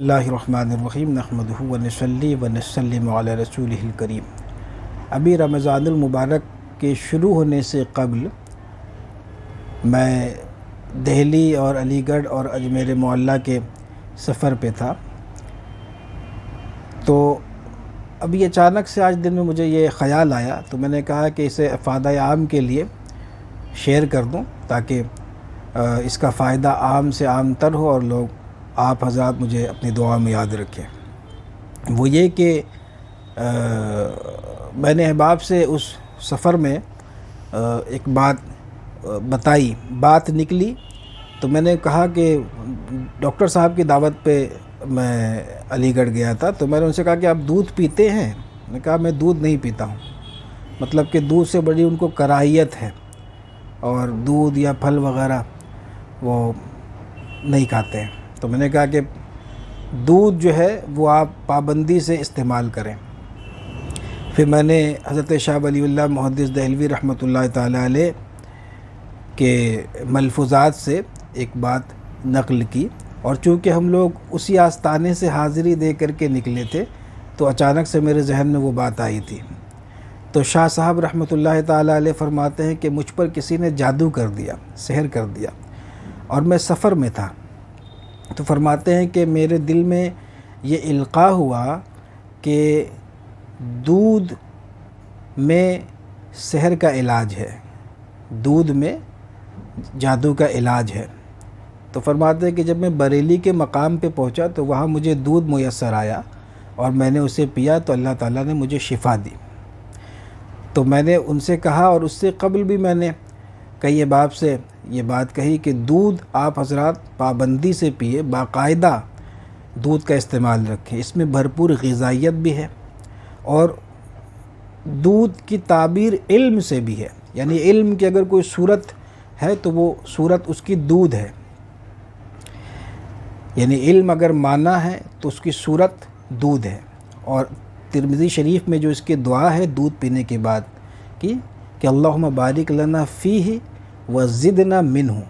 اللہ الرحمن الرحیم نحمدہ ونصلی ونسلم علی رسولہ الکریم۔ ابھی رمضان المبارک کے شروع ہونے سے قبل میں دہلی اور علی گڑھ اور اجمیر معلیٰ کے سفر پہ تھا، تو ابھی اچانک سے آج دن میں مجھے یہ خیال آیا، تو میں نے کہا کہ اسے افادہ عام کے لیے شیئر کر دوں تاکہ اس کا فائدہ عام سے عام تر ہو اور لوگ آپ حضرات مجھے اپنی دعا میں یاد رکھیں۔ وہ یہ کہ میں نے احباب سے اس سفر میں ایک بات نکلی، تو میں نے کہا کہ ڈاکٹر صاحب کی دعوت پہ میں علی گڑھ گیا تھا، تو میں نے ان سے کہا کہ آپ دودھ پیتے ہیں؟ میں نے کہا میں دودھ نہیں پیتا ہوں، مطلب کہ دودھ سے بڑی ان کو کراہیت ہے اور دودھ یا پھل وغیرہ وہ نہیں کھاتے ہیں۔ تو میں نے کہا کہ دودھ جو ہے وہ آپ پابندی سے استعمال کریں۔ پھر میں نے حضرت شاہ ولی اللہ محدث دہلوی رحمۃ اللہ تعالی علیہ کے ملفوظات سے ایک بات نقل کی، اور چونکہ ہم لوگ اسی آستانے سے حاضری دے کر کے نکلے تھے تو اچانک سے میرے ذہن میں وہ بات آئی تھی۔ تو شاہ صاحب رحمۃ اللہ تعالی علیہ فرماتے ہیں کہ مجھ پر کسی نے جادو کر دیا، سحر کر دیا، اور میں سفر میں تھا۔ تو فرماتے ہیں کہ میرے دل میں یہ القاء ہوا کہ دودھ میں سحر کا علاج ہے، دودھ میں جادو کا علاج ہے۔ تو فرماتے ہیں کہ جب میں بریلی کے مقام پہ پہنچا تو وہاں مجھے دودھ میسر آیا اور میں نے اسے پیا تو اللہ تعالیٰ نے مجھے شفا دی۔ تو میں نے ان سے کہا، اور اس سے قبل بھی میں نے کئی احباب سے یہ بات کہی کہ دودھ آپ حضرات پابندی سے پیے، باقاعدہ دودھ کا استعمال رکھیں، اس میں بھرپور غذائیت بھی ہے، اور دودھ کی تعبیر علم سے بھی ہے، یعنی علم کی اگر کوئی صورت ہے تو وہ صورت اس کی دودھ ہے، یعنی علم اگر معنی ہے تو اس کی صورت دودھ ہے۔ اور ترمذی شریف میں جو اس کی دعا ہے دودھ پینے کے بعد کی کہ اللہم بارک لنا فیہ وزدنا منہ،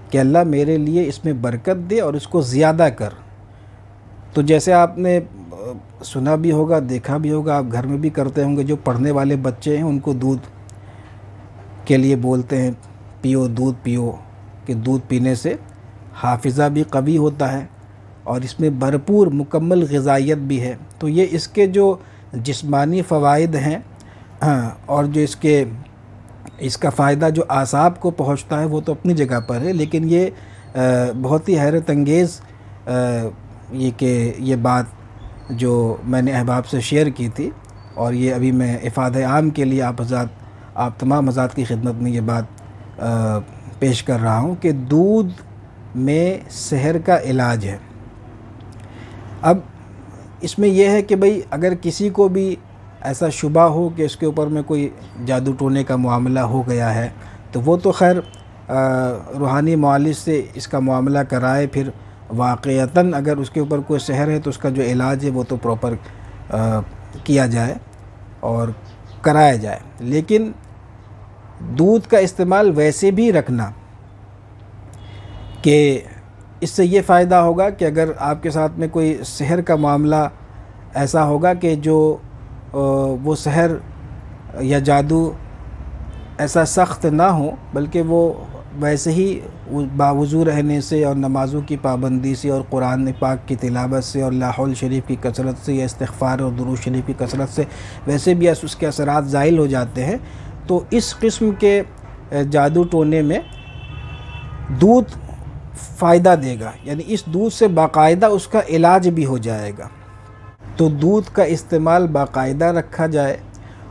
کہ اللہ میرے لیے اس میں برکت دے اور اس کو زیادہ کر۔ تو جیسے آپ نے سنا بھی ہوگا، دیکھا بھی ہوگا، آپ گھر میں بھی کرتے ہوں گے، جو پڑھنے والے بچے ہیں ان کو دودھ کے لیے بولتے ہیں پیو، دودھ پیو، کہ دودھ پینے سے حافظہ بھی قوی ہوتا ہے اور اس میں بھرپور مکمل غذائیت بھی ہے۔ تو یہ اس کے جو جسمانی فوائد ہیں اور جو اس کا فائدہ جو اعصاب کو پہنچتا ہے وہ تو اپنی جگہ پر ہے، لیکن یہ بہت ہی حیرت انگیز یہ کہ یہ بات جو میں نے احباب سے شیئر کی تھی، اور یہ ابھی میں افادہ عام کے لیے آپ تمام حضرات کی خدمت میں یہ بات پیش کر رہا ہوں کہ دودھ میں سحر کا علاج ہے۔ اب اس میں یہ ہے کہ بھئی اگر کسی کو بھی ایسا شبہ ہو کہ اس کے اوپر میں کوئی جادو ٹونے کا معاملہ ہو گیا ہے تو وہ تو خیر روحانی معالج سے اس کا معاملہ کرائے، پھر واقعتاً اگر اس کے اوپر کوئی سحر ہے تو اس کا جو علاج ہے وہ تو پراپر کیا جائے اور کرایا جائے۔ لیکن دودھ کا استعمال ویسے بھی رکھنا کہ اس سے یہ فائدہ ہوگا کہ اگر آپ کے ساتھ میں کوئی سحر کا معاملہ ایسا ہوگا کہ جو وہ سحر یا جادو ایسا سخت نہ ہو، بلکہ وہ ویسے ہی باوضو رہنے سے اور نمازوں کی پابندی سے اور قرآن پاک کی تلاوت سے اور لا حول شریف کی کثرت سے یا استغفار اور درود شریف کی کثرت سے ویسے بھی اس کے اثرات زائل ہو جاتے ہیں، تو اس قسم کے جادو ٹونے میں دودھ فائدہ دے گا، یعنی اس دودھ سے باقاعدہ اس کا علاج بھی ہو جائے گا۔ تو دودھ کا استعمال باقاعدہ رکھا جائے،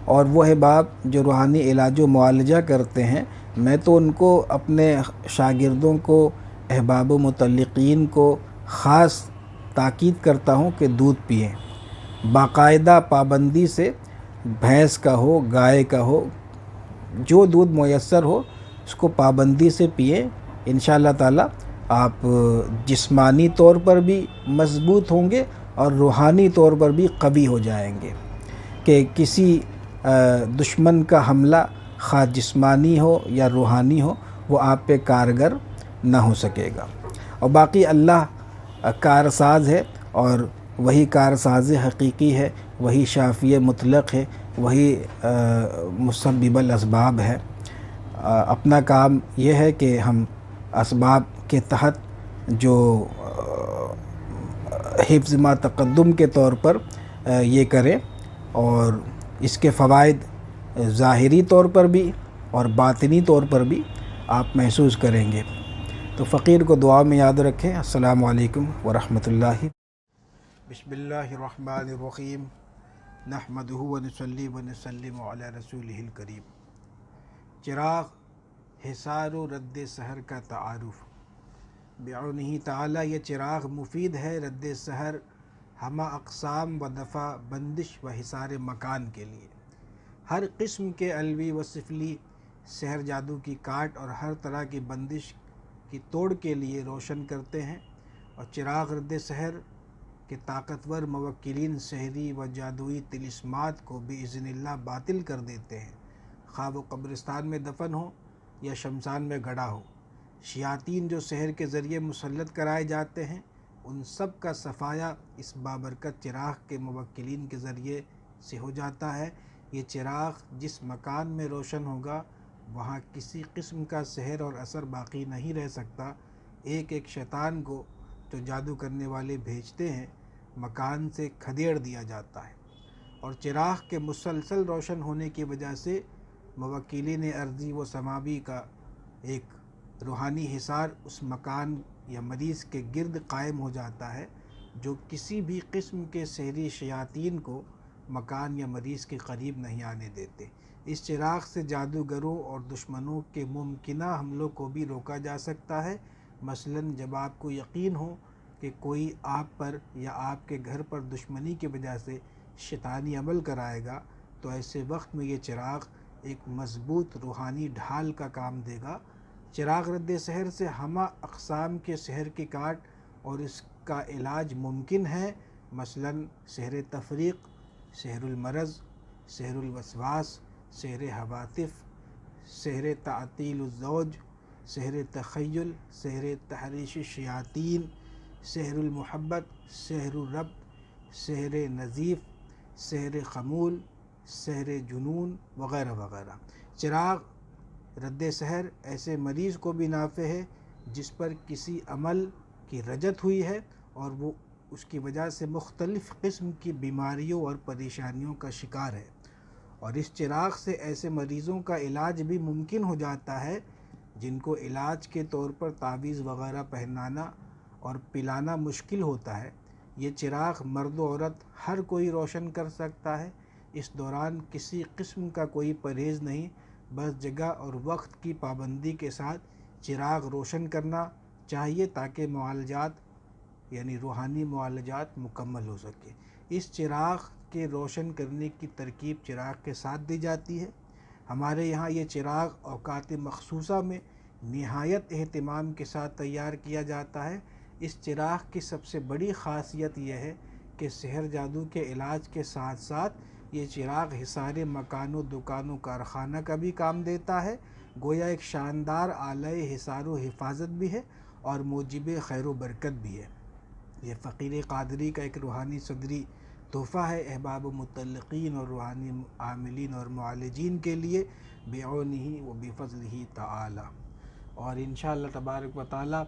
اور وہ احباب جو روحانی علاج و معالجہ کرتے ہیں، میں تو ان کو اپنے شاگردوں کو، احباب و متعلقین کو خاص تاکید کرتا ہوں کہ دودھ پئیں، باقاعدہ پابندی سے، بھینس کا ہو، گائے کا ہو، جو دودھ میسر ہو اس کو پابندی سے پئیں۔ انشاءاللہ تعالی آپ جسمانی طور پر بھی مضبوط ہوں گے اور روحانی طور پر بھی قوی ہو جائیں گے کہ کسی دشمن کا حملہ خواہ جسمانی ہو یا روحانی ہو وہ آپ پہ کارگر نہ ہو سکے گا۔ اور باقی اللہ کارساز ہے، اور وہی کارساز حقیقی ہے، وہی شافی مطلق ہے، وہی مسبب الاسباب ہے۔ اپنا کام یہ ہے کہ ہم اسباب کے تحت جو حفظ ما تقدم کے طور پر یہ کریں، اور اس کے فوائد ظاہری طور پر بھی اور باطنی طور پر بھی آپ محسوس کریں گے۔ تو فقیر کو دعا میں یاد رکھیں۔ السلام علیکم ورحمۃ اللہ۔ بسم اللہ الرحمن الرحیم، نحمدہ ونصلی ونسلم علی رسولہ الکریم۔ چراغ حصار و رد سحر کا تعارف۔ بعونہ تعالی یہ چراغ مفید ہے رد سحر ہمہ اقسام و دفع بندش و حصار مکان کے لیے، ہر قسم کے علوی و سفلی سحر جادو کی کاٹ اور ہر طرح کی بندش کی توڑ کے لیے روشن کرتے ہیں، اور چراغ رد سحر کے طاقتور موکلین سحری و جادوئی طلسمات کو باذن اللہ باطل کر دیتے ہیں، خواہ وہ قبرستان میں دفن ہو یا شمشان میں گڑا ہو۔ شیاطین جو سحر کے ذریعے مسلط کرائے جاتے ہیں، ان سب کا صفایا اس بابرکت چراغ کے موکلین کے ذریعے سے ہو جاتا ہے۔ یہ چراغ جس مکان میں روشن ہوگا وہاں کسی قسم کا سحر اور اثر باقی نہیں رہ سکتا۔ ایک ایک شیطان کو جو جادو کرنے والے بھیجتے ہیں مکان سے کھدیڑ دیا جاتا ہے، اور چراغ کے مسلسل روشن ہونے کی وجہ سے موکلین ارضی و سماوی کا ایک روحانی حصار اس مکان یا مریض کے گرد قائم ہو جاتا ہے، جو کسی بھی قسم کے سحری شیاطین کو مکان یا مریض کے قریب نہیں آنے دیتے۔ اس چراغ سے جادوگروں اور دشمنوں کے ممکنہ حملوں کو بھی روکا جا سکتا ہے۔ مثلاً جب آپ کو یقین ہو کہ کوئی آپ پر یا آپ کے گھر پر دشمنی کی وجہ سے شیطانی عمل کرائے گا، تو ایسے وقت میں یہ چراغ ایک مضبوط روحانی ڈھال کا کام دے گا۔ چراغ رد سحر سے ہمہ اقسام کے سحر کی کاٹ اور اس کا علاج ممکن ہے، مثلاً سحر تفریق، سحر المرض، سحر الوسواس، سحر حواتف، سحر تعطیل الزوج، سحر تخیل، سحر تحریش الشیاطین، سحر المحبت، سحر الربط، سحر نزیف، سحر خمول، سحر جنون وغیرہ وغیرہ۔ چراغ رد سحر ایسے مریض کو بھی نافع ہے جس پر کسی عمل کی رجت ہوئی ہے اور وہ اس کی وجہ سے مختلف قسم کی بیماریوں اور پریشانیوں کا شکار ہے، اور اس چراغ سے ایسے مریضوں کا علاج بھی ممکن ہو جاتا ہے جن کو علاج کے طور پر تعویذ وغیرہ پہنانا اور پلانا مشکل ہوتا ہے۔ یہ چراغ مرد و عورت ہر کوئی روشن کر سکتا ہے۔ اس دوران کسی قسم کا کوئی پرہیز نہیں، بس جگہ اور وقت کی پابندی کے ساتھ چراغ روشن کرنا چاہیے تاکہ معالجات یعنی روحانی معالجات مکمل ہو سکے۔ اس چراغ کے روشن کرنے کی ترکیب چراغ کے ساتھ دی جاتی ہے۔ ہمارے یہاں یہ چراغ اوقات مخصوصہ میں نہایت اہتمام کے ساتھ تیار کیا جاتا ہے۔ اس چراغ کی سب سے بڑی خاصیت یہ ہے کہ سحر جادو کے علاج کے ساتھ ساتھ یہ چراغ حصار مکان و دکان و کارخانہ کا بھی کام دیتا ہے، گویا ایک شاندار آلہ حصار و حفاظت بھی ہے اور موجب خیر و برکت بھی ہے۔ یہ فقیر قادری کا ایک روحانی صدری تحفہ ہے احباب و متعلقین اور روحانی عاملین اور معالجین کے لیے، بعونہ و بفضلہ تعالی۔ اور انشاءاللہ تبارک و تعالی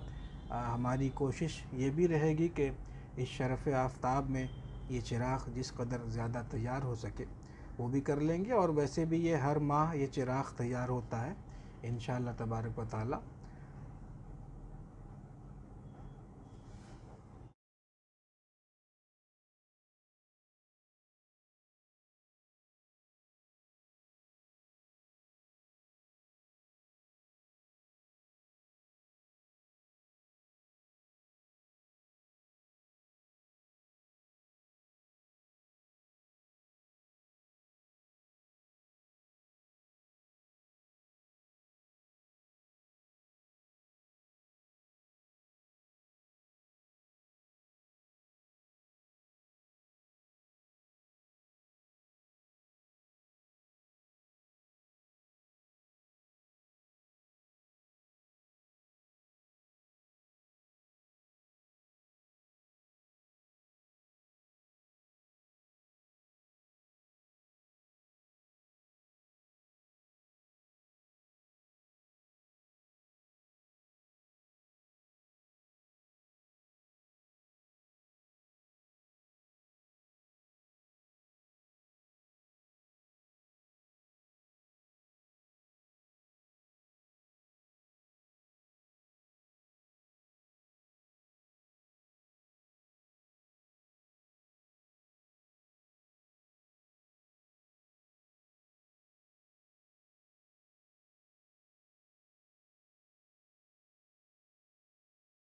ہماری کوشش یہ بھی رہے گی کہ اس شرف آفتاب میں یہ چراغ جس قدر زیادہ تیار ہو سکے وہ بھی کر لیں گے، اور ویسے بھی یہ ہر ماہ یہ چراغ تیار ہوتا ہے انشاءاللہ تبارک و تعالی۔